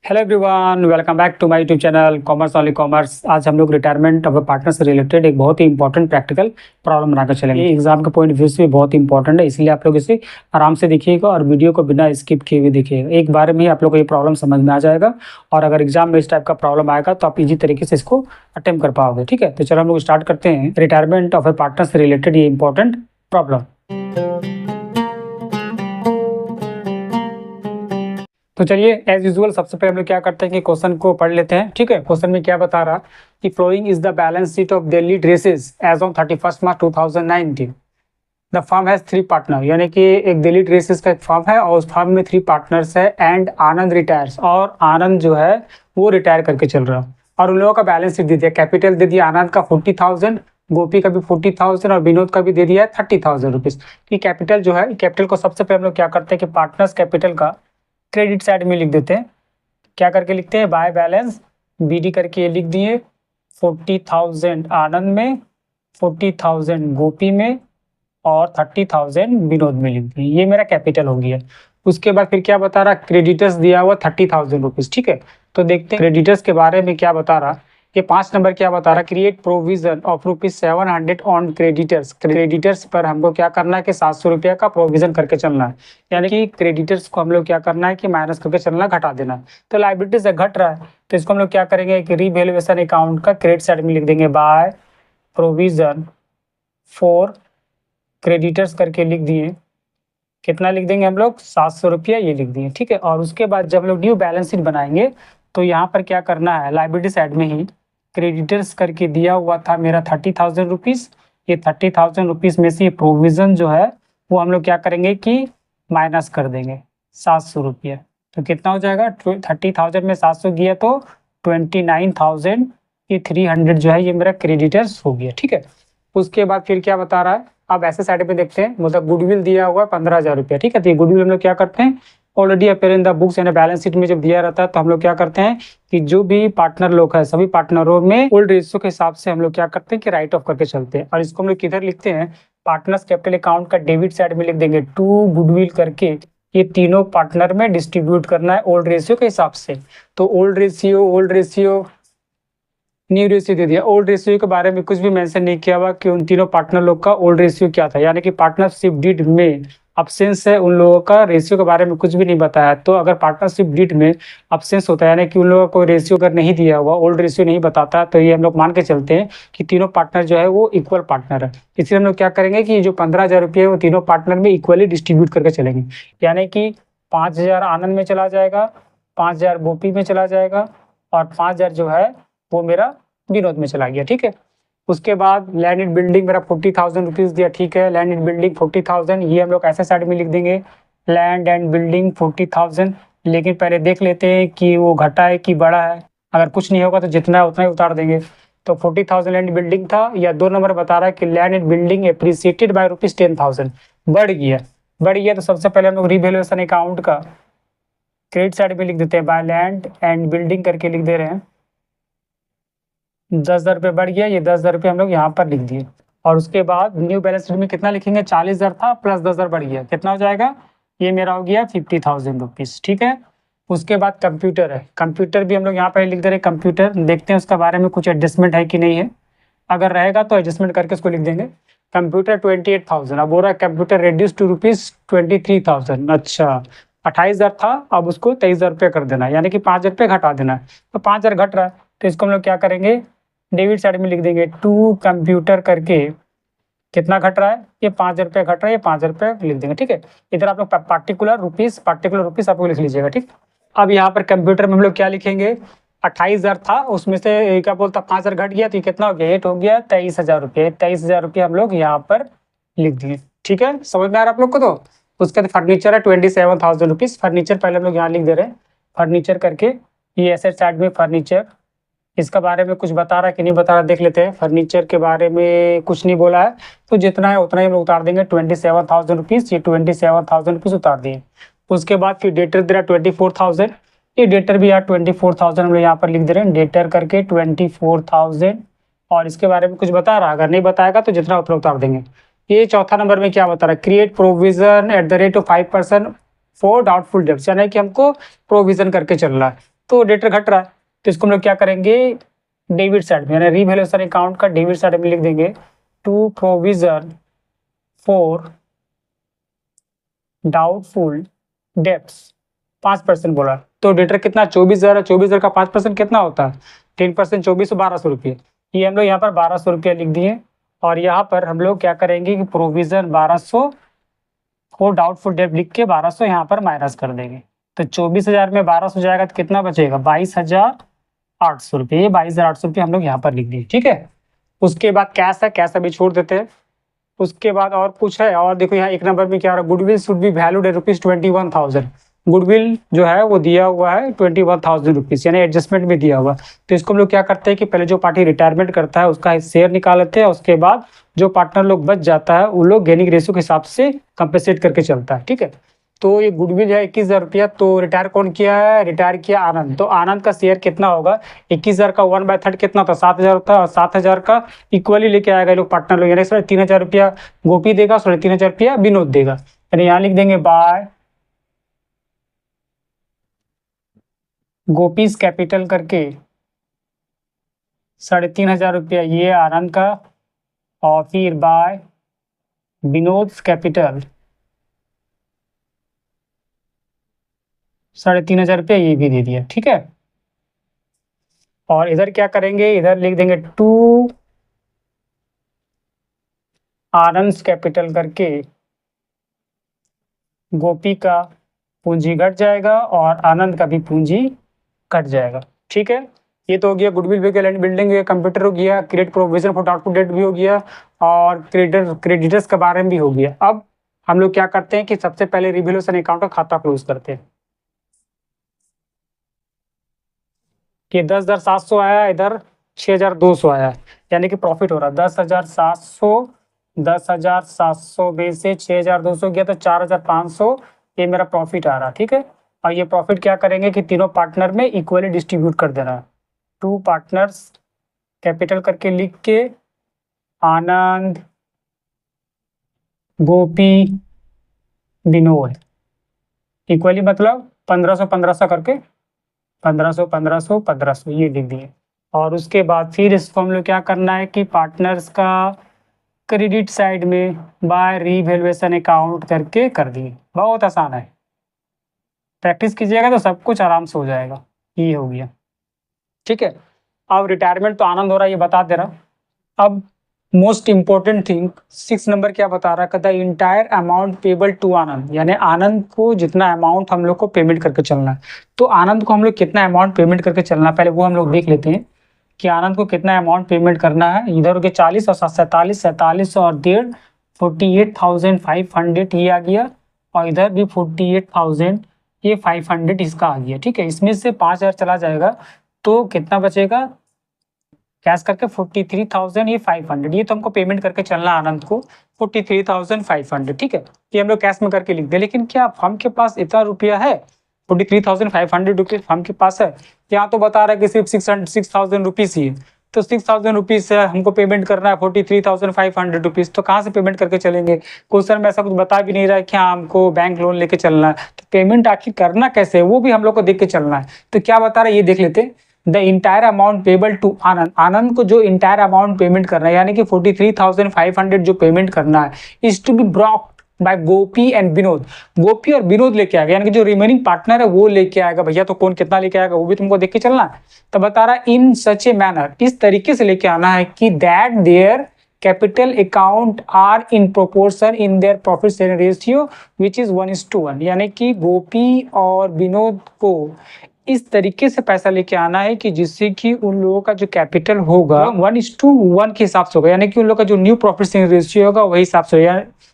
Hello everyone, welcome back to my YouTube channel commerce only commerce. आज हम लोग retirement of partner से related एक बहुत ही इंपॉर्टेंट प्रैक्टिकल प्रॉब्लम बनाकर चलेंगे। ये एग्जाम के पॉइंट ऑफ व्यू से बहुत इंपॉर्टेंट है, इसलिए आप लोग इसे आराम से देखिएगा और वीडियो को बिना स्किप किए हुए देखिएगा। एक बार में ही आप लोग को ये प्रॉब्लम समझ में आ जाएगा और अगर एग्जाम में इस टाइप का प्रॉब्लम आएगा तो आप इजी तरीके से इसको अटेम्प्ट कर पाओगे। ठीक है, तो चलो हम लोग स्टार्ट करते हैं रिटायरमेंट ऑफ ए पार्टनर से रिलेटेड ये इंपॉर्टेंट प्रॉब्लम। तो चलिए एज यूजुअल सबसे पहले हम लोग क्या करते हैं कि क्वेश्चन को पढ़ लेते हैं। ठीक है, क्वेश्चन में क्या बता रहा कि flowing is the balance sheet of Delhi dresses as on 31 March 2019। The firm has 3 partner, यानी कि एक दिल्ली ड्रेसेस का एक फर्म है और उस फर्म में 3 पार्टनर्स है एंड आनंद रिटायर्स, और आनंद जो है वो रिटायर करके चल रहा है और उन लोगों का बैलेंस शीट दे दिया। कैपिटल दे दिया आनंद का 40,000, गोपी का भी 40,000 और विनोद का भी दे दिया है 30,000 रुपीज। कि कैपिटल जो है, कैपिटल को सबसे पहले हम लोग क्या करते हैं कि पार्टनर्स कैपिटल का क्रेडिट साइड में लिख देते हैं। क्या करके लिखते हैं, बाय बैलेंस बीडी करके ये लिख दिए 40,000 आनंद में, 40,000 गोपी में और 30,000 विनोद में लिख दिए। ये मेरा कैपिटल हो गया। उसके बाद फिर क्या बता रहा, क्रेडिटर्स दिया हुआ 30,000 रुपीज। ठीक है, तो देखते हैं क्रेडिटर्स के बारे में क्या बता रहा। ये 5 नंबर क्या बता रहा, create provision of ₹700 on creditors. Creditors पर हमको क्या करना है कि 700 रुपया का प्रोविजन करके चलना है, यानी कि क्रेडिटर्स को हम लोग क्या करना है कि माइनस करके चलना, घटा देना। तो लाइबिलिटी से घट रहा है तो इसको हम लोग क्या करेंगे कि रीवैल्यूएशन अकाउंट का क्रेडिट साइड में लिख देंगे बाय प्रोविजन फॉर क्रेडिटर्स करके लिख दिए। कितना लिख देंगे हम लोग, 700 रुपया ये लिख दिए। ठीक है, और उसके बाद जब हम लोग न्यू बैलेंस शीट बनाएंगे तो यहाँ पर क्या करना है, लाइबिलिटी साइड में ही क्रेडिटर्स करके दिया हुआ था मेरा 30,000 रुपीज़। ये 30,000 रुपीज़ में से प्रोविज़न जो है वो हम लोग क्या करेंगे कि माइनस कर देंगे 700 रुपया। तो कितना हो जाएगा, 30,000 में 700 गया तो 29,300 जो है ये मेरा क्रेडिटर्स हो गया। ठीक है, उसके बाद फिर क्या बता रहा है, अब ऐसे साइड पे देखते हैं, मतलब गुडविल दिया हुआ 15,000 रुपया। ठीक है, तो ये गुडविल हम लोग क्या करते हैं, already appear in the books यानी बैलेंस शीट में जब दिया रहता है तो हम लोग क्या करते हैं कि जो भी पार्टनर लोग है सभी पार्टनरों में ओल्ड रेशियो के हिसाब से हम लोग क्या करते हैं कि राइट ऑफ करके चलते हैं। और इसको हम लोग किधर लिखते हैं, पार्टनर्स कैपिटल अकाउंट का डेबिट साइड में लिख देंगे टू गुडविल करके। ये तीनों पार्टनर में डिस्ट्रीब्यूट करना है ओल्ड रेशियो के हिसाब से। तो ओल्ड रेशियो न्यू रेशियो दे दिया। ओल्ड रेशियो के बारे में कुछ भी मेंशन नहीं किया हुआ कि उन तीनों पार्टनर लोग का ओल्ड रेशियो क्या था, यानी कि पार्टनरशिप डीड में अब्सेंस है, उन लोगों का रेशियो के बारे में कुछ भी नहीं बताया। तो अगर पार्टनरशिप डीड में अब्सेंस होता है यानी कि उन लोगों को रेशियो अगर नहीं दिया हुआ, ओल्ड रेशियो नहीं बताता, तो ये हम लोग मान के चलते हैं कि तीनों पार्टनर जो है वो इक्वल पार्टनर है। इसलिए हम लोग क्या करेंगे कि जो 15,000 रुपये वो तीनों पार्टनर में इक्वली डिस्ट्रीब्यूट करके चलेंगे, यानी कि 5,000 आनंद में चला जाएगा, 5,000 गोपी में चला जाएगा और 5,000 जो है वो मेरा विनोद में चला गया। ठीक है, उसके बाद लैंड एंड बिल्डिंग मेरा 40,000 रुपीज़ दिया। ठीक है, लैंड एंड बिल्डिंग 40,000, ये हम लोग ऐसे साइड में लिख देंगे लैंड एंड बिल्डिंग 40,000। लेकिन पहले देख लेते हैं कि वो घटा है कि बड़ा है, अगर कुछ नहीं होगा तो जितना है उतना ही उतार देंगे। तो 40,000 लैंड बिल्डिंग था, या 2 नंबर बता रहा है कि land and building appreciated by ₹10,000, बढ़ गया। तो सबसे पहले हम लोग रीवैल्यूएशन अकाउंट का क्रेडिट साइड में लिख देते हैं बाय लैंड एंड बिल्डिंग करके लिख दे रहे हैं 10,000 रुपये बढ़ गया, ये 10,000 रुपये हम लोग यहाँ पर लिख दिए। और उसके बाद न्यू बैलेंस शीट में कितना लिखेंगे, 40,000 था प्लस 10,000 बढ़ गया, कितना हो जाएगा, ये मेरा हो गया 50,000 रुपीज़। ठीक है, उसके बाद कंप्यूटर है, कंप्यूटर भी हम लोग यहाँ पर लिख दे रहे हैं कंप्यूटर। देखते हैं उसका बारे में कुछ एडजस्टमेंट है कि नहीं है, अगर रहेगा तो एडजस्टमेंट करके उसको लिख देंगे। कंप्यूटर 28,000, अब हो रहा है कंप्यूटर रेड्यूस टू ₹23,000। अच्छा, 28,000 था, अब उसको 23,000 रुपये कर देना, यानी कि 5,000 रुपये घटा देना। तो 5,000 घट रहा है तो इसको हम लोग क्या करेंगे, डेबिट साइड में लिख देंगे टू कंप्यूटर करके कितना घट रहा है, ये 5,000 रुपये घट रहा है, ये 5,000 रुपये लिख देंगे। ठीक है, इधर आप लोग पार्टिकुलर रुपीज़ आपको लिख लीजिएगा। ठीक, अब यहाँ पर कंप्यूटर में हम लोग क्या लिखेंगे, 28,000 था, उसमें से क्या बोलता 5,000 घट गया तो ये कितना हो गया, 8 हो गया 23,000 रुपये। 23,000 रुपये हम लोग यहाँ पर लिख दिए। ठीक है, समझ में आ रहा है आप लोग को। तो उसके बाद फर्नीचर है 27,000 रुपीज़। फर्नीचर पहले हम लोग यहाँ लिख दे रहे हैं फर्नीचर करके, ये एसेट साइड में फर्नीचर, इसका बारे में कुछ बता रहा है कि नहीं बता रहा देख लेते हैं। फर्नीचर के बारे में कुछ नहीं बोला है तो जितना है उतना ही हम लोग उतार देंगे 27,000 रुपीज़, ये 27,000 रुपीज़ उतार दिए। उसके बाद फिर डेटर दे रहा 24,000, ये डेटर भी यार 24,000 हम लोग यहाँ पर लिख दे रहे हैं, डेटर करके 24,000। और इसके बारे में कुछ बता रहा, अगर नहीं बताएगा तो जितना उतना उतार देंगे। ये चौथा नंबर में क्या बता रहा है, create provision at the rate of 5% for doubtful debts, यानी कि हमको प्रोविजन करके चल रहा है। तो डेटर घट रहा है, तो इसको हम लोग क्या करेंगे, डेबिट साइड में यानी रीवैल्यूएशन अकाउंट का डेबिट साइड में लिख देंगे to provision for doubtful debts 5% बोला, तो डेटर कितना 24,000 है, 24,000 का 5% कितना होता है 10%, 24 सौ 1200 रुपये, ये हम लोग यहाँ पर 1200 रुपया लिख दिए। और यहाँ पर हम लोग क्या करेंगे कि प्रोविजन 1200 को डाउटफुल डेब्ट लिख के 1200 यहाँ पर माइनस कर देंगे, तो 24,000 में 1200 जाएगा तो कितना बचेगा 22,800 रुपये, ये 22,800 रुपये हम लोग यहाँ पर लिख दिए। ठीक है, उसके बाद कैश है, कैश अभी छोड़ देते हैं। उसके बाद और कुछ है, और देखो यहाँ एक नंबर में क्या हो रहा है, goodwill should be valued at ₹21,000, goodwill जो है वो दिया हुआ है 21,000 रुपीज़, यानी एडजस्टमेंट में दिया हुआ। तो इसको हम लोग क्या करते हैं कि पहले जो पार्टी रिटायरमेंट करता है उसका शेयर निकाल लेते हैं, उसके बाद जो पार्टनर लोग बच जाता है वो लोग गेनिंग रेशियो के हिसाब से कंपेंसेट करके चलता है। ठीक है, तो ये गुडविल है 21,000 रुपया, तो रिटायर कौन किया है, रिटायर किया आनंद, तो आनंद का शेयर कितना होगा 21,000 का 1/3 कितना होता है 7,000 होता है, और 7,000 का इक्वली लेके आएगा ये लोग पार्टनर लोग, यानी 3,500 रुपया गोपी देगा, 3,500 रुपया विनोद देगा, यानी यहाँ लिख देंगे बाय गोपीज कैपिटल करके 3,500 रुपया ये आनंद का, और फिर बाय विनोद कैपिटल 3,500 रुपया ये भी दे दिया। ठीक है, और इधर क्या करेंगे, इधर लिख देंगे टू आनंद कैपिटल करके गोपी का पूंजी घट जाएगा और आनंद का भी पूंजी घट जाएगा। ठीक है, ये तो हो गया गुडविल भी, लैंड बिल्डिंग कंप्यूटर हो गया, create provision for doubtful debt भी हो गया, और क्रेडिटर्स के बारे में भी हो गया। अब हम लोग क्या करते हैं कि सबसे पहले रिवैल्यूएशन अकाउंट का खाता क्लोज करते हैं कि 10,700 आया, इधर 6,200 आया, यानी कि प्रॉफिट हो रहा है 10,700 में से 6,200 गया तो 4,500, ये मेरा प्रॉफिट आ रहा। ठीक है, और ये प्रॉफिट क्या करेंगे कि तीनों पार्टनर में इक्वली डिस्ट्रीब्यूट कर देना है, टू पार्टनर्स कैपिटल करके लिख के आनंद गोपी विनोद इक्वली मतलब 1500 करके 1500 ये लिख दिए। और उसके बाद फिर इसको हम लोग क्या करना है कि पार्टनर्स का क्रेडिट साइड में बाय रीवैल्यूएशन अकाउंट करके कर दिए, बहुत आसान है, प्रैक्टिस कीजिएगा तो सब कुछ आराम से हो जाएगा। ये हो गया। ठीक है, अब रिटायरमेंट तो आनंद हो रहा है, ये बता दे रहा। अब मोस्ट इंपॉर्टेंट थिंग 6 नंबर क्या बता रहा है, the entire amount payable to Anand, यानी आनंद को जितना अमाउंट हम लोग को पेमेंट करके चलना है। तो आनंद को हम लोग कितना अमाउंट पेमेंट करके चलना है, पहले वो हम लोग देख लेते हैं कि आनंद को कितना अमाउंट पेमेंट करना है। इधर के 40 और 47 और 1.5 48,500 ये आ गया, और इधर भी 48,000 ये 500 इसका आ गया। ठीक है, इसमें से 5,000 चला जाएगा तो कितना बचेगा कैश करके 43,000 ये 500, ये तो हमको पेमेंट करके चलना आनंद को 43,500। ठीक है, ये हम लोग कैश में करके लिख दे, लेकिन क्या फर्म के पास इतना रुपया है 43,500 रुपीज फर्म के पास है, यहाँ तो बता रहा है कि सिर्फ 6,000 रुपीज ही है, तो 6,000 रुपीज से हमको पेमेंट करना है 43,500 रुपीज, तो कहाँ से पेमेंट करके चलेंगे, क्वेश्चन में ऐसा कुछ बता भी नहीं रहा है कि हाँ हमको बैंक लोन लेके चलना है, तो पेमेंट आखिर करना कैसे है वो भी हम लोग को देख के चलना है। तो क्या बता रहा है ये देख लेते हैं, the entire amount payable to Anand, Anand को जो इंटायर अमाउंट पेमेंट करना है यानी कि 43,500 जो पेमेंट करना है is to be brought by Gopi and Vinod, Gopi और विनोद लेके आएगा, यानी कि जो रिमेनिंग पार्टनर है वो लेके आएगा। भैया तो कौन कितना लेके आएगा वो भी तुमको देख के चलना है। तो बता रहा इन सच ए मैनर, इस तरीके से लेके आना है कि that their capital account are in proportion in their profit sharing ratio which is 1:1, यानी कि गोपी और विनोद को इस तरीके से पैसा लेके आना है कि जिससे कि उन लोगों का जो कैपिटल होगा 1:1 के हिसाब से होगा, यानी कि उन लोगों का जो न्यू प्रॉफिट शेयरिंग रेशियो होगा वही हिसाब से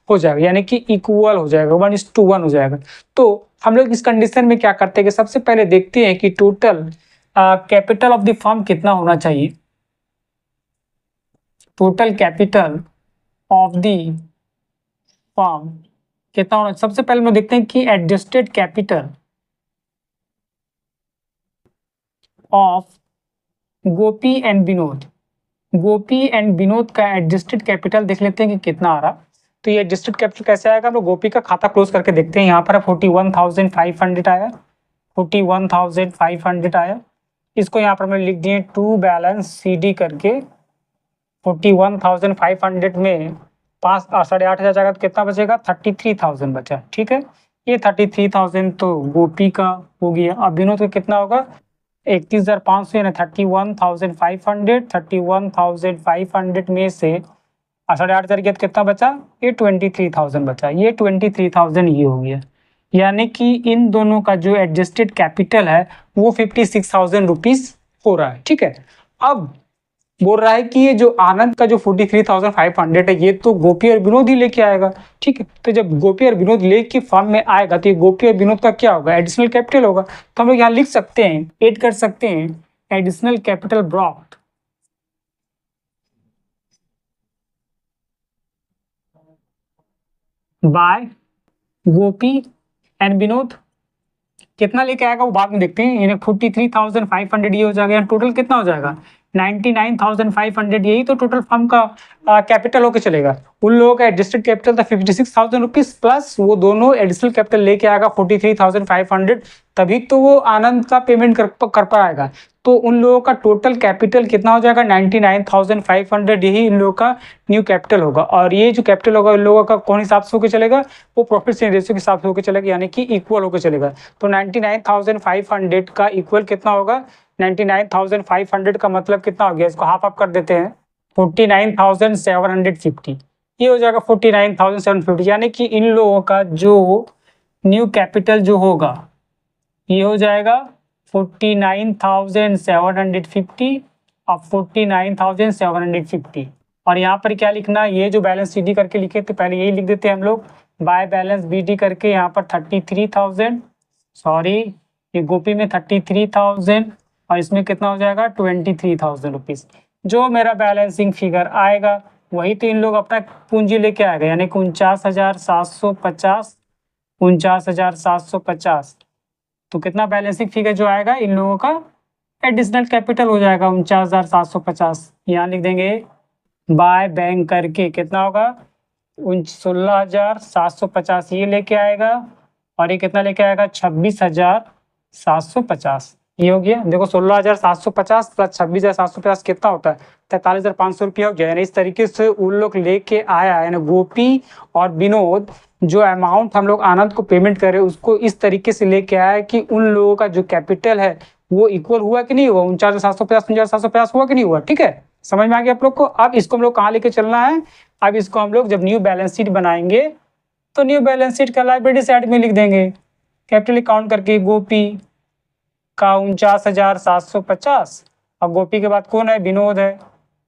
हो जाएगा, यानी कि इक्वल हो जाएगा 1:1 हो जाएगा। तो हम लोग इस कंडीशन में क्या करते हैं कि सबसे पहले देखते हैं कि total capital of the firm कितना होना चाहिए, total capital of the firm कितना होना। सबसे पहले हम देखते हैं कि adjusted capital of Gopi and Vinod, Gopi and Vinod का एडजस्टेड कैपिटल देख लेते हैं कि कितना आ रहा। तो ये एडजस्टेड कैपिटल कैसे आएगा, हम लोग गोपी का खाता क्लोज करके देखते हैं। यहाँ पर 41,500 आया, 41,500 आया। इसको यहाँ पर मैं लिख दिए टू बैलेंस सी डी करके 41,500 में 8,500 जाएगा तो कितना बचेगा 33,000 बचा। ठीक है, ये 33,000 तो गोपी का हो गया। अब विनोद का कितना होगा 31,500 यानी 31,500। 31,500 में से 8,500 गया तो कितना बचा, ये 23,000 बचा। ये 23,000 ये हो गया, यानी कि इन दोनों का जो एडजस्टेड कैपिटल है वो 56,000 रुपीज हो रहा है। ठीक है, अब बोल रहा है कि ये जो आनंद का जो 43,500 है ये तो गोपी और विनोद ही लेके आएगा। ठीक है, तो जब गोपी और विनोद लेके फॉर्म में आएगा तो ये गोपी और विनोद का क्या होगा, एडिशनल कैपिटल होगा। तो हम लोग यहाँ लिख सकते हैं, ऐड कर सकते हैं, additional capital brought by Gopi and Vinod. कितना लेके आएगा वो बाद में देखते हैं। यानी 43,500 ये हो जाएगा, टोटल कितना हो जाएगा 99,500। यही तो टोटल फर्म का कैपिटल होके चलेगा। उन लोगों का एडजस्टेड कैपिटल था 56,000 रुपीज प्लस वो दोनों एडिशनल कैपिटल लेके आएगा 43,500, तभी तो वो आनंद का पेमेंट कर पाएगा। तो उन लोगों का टोटल कैपिटल कितना हो जाएगा 99,500। यही इन लोगों का न्यू कैपिटल होगा। और ये जो कैपिटल होगा इन लोगों का कौन हिसाब से होकर चलेगा, वो प्रॉफिट शेयरिंग रेशियो के हिसाब से होकर चलेगा, यानी कि इक्वल होकर चलेगा। तो 99,500 का इक्वल कितना होगा 99,500 का मतलब कितना हो गया, इसको हाफ अप कर देते हैं 49,750। ये हो जाएगा 49,750, यानी कि इन लोगों का जो न्यू कैपिटल जो होगा ये हो जाएगा 49,750 और 49,750। और यहाँ पर क्या लिखना, ये जो बैलेंस सी डी करके लिखे थे पहले यही लिख देते हैं हम लोग, बाय बैलेंस बी डी करके यहाँ पर 33,000, सॉरी ये गोपी में 33,000 और इसमें कितना हो जाएगा 23,000 रुपीज़। जो मेरा बैलेंसिंग फिगर आएगा वही तो इन लोग अपना पूंजी लेके आएगा, यानी कि 49,750, 49,750। तो कितना बैलेंसिंग फिगर जो आएगा इन लोगों का एडिशनल कैपिटल हो जाएगा 49,750। यहाँ लिख देंगे बाय बैंक करके कितना होगा 16,750 ये लेके आएगा, और ये कितना लेके आएगा 26,750। ये हो गया। देखो 16,750 प्लस 26,750 कितना होता है 43,500 रुपया हो गया। यानी इस तरीके से उन लोग लेके आया, यानी गोपी और विनोद जो अमाउंट हम लोग आनंद को पेमेंट करें उसको इस तरीके से लेके आया कि उन लोगों का जो कैपिटल है वो इक्वल हुआ कि नहीं हुआ, 49,750 49,750 हुआ कि नहीं हुआ। ठीक है, समझ में आ गया आप लोग को। अब इसको हम लोग कहाँ लेके चलना है, अब इसको हम लोग जब न्यू बैलेंस शीट बनाएंगे तो न्यू बैलेंस शीट का लायबिलिटी साइड में लिख देंगे कैपिटल अकाउंट करके गोपी का 49,750 और गोपी के बाद कौन है विनोद है,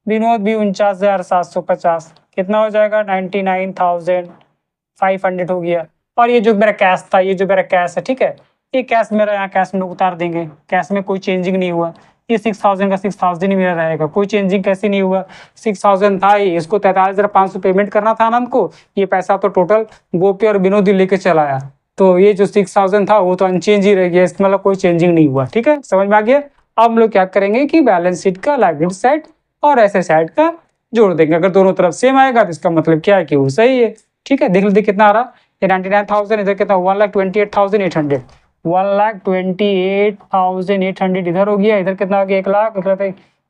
विनोद भी 49,750 कितना हो जाएगा 99,500 हो गया। और ये जो मेरा कैश था, ये जो मेरा कैश है, ठीक है, ये कैश मेरा यहाँ कैश में उतार देंगे। कैश में कोई चेंजिंग नहीं हुआ, ये 6,000 का 6,000 ही मेरा रहेगा, कोई चेंजिंग कैसे नहीं हुआ। 6,000 था ही, इसको 43,500 पेमेंट करना था आनंद को, ये पैसा तो टोटल गोपी और विनोद ही लेके चला आया। तो ये जो 6,000 था वो तो अनचेंज ही रह गया, इसका मतलब कोई चेंजिंग नहीं हुआ। ठीक है, समझ में आ गया। अब हम लोग क्या करेंगे कि बैलेंस शीट का लायबिलिटी साइड और एसेट साइड का जोड़ देंगे। अगर दोनों तरफ सेम आएगा तो इसका मतलब क्या है कि वो सही है। ठीक है, देख लीजिए कितना आ रहा है 99,000, इधर कितना 1,28,800, 1,28,800 इधर हो गया, इधर कितना हो गया 1 लाख,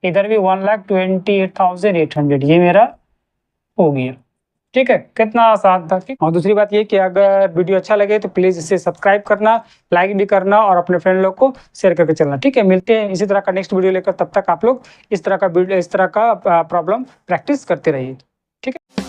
इधर भी 1,28,800 ये मेरा हो गया। ठीक है, कितना आसान था। ठीक, और दूसरी बात ये कि अगर वीडियो अच्छा लगे तो प्लीज़ इसे सब्सक्राइब करना, लाइक भी करना और अपने फ्रेंड लोग को शेयर करके चलना। ठीक है, मिलते हैं इसी तरह का नेक्स्ट वीडियो लेकर, तब तक आप लोग इस तरह का प्रॉब्लम प्रैक्टिस करते रहिए। ठीक है।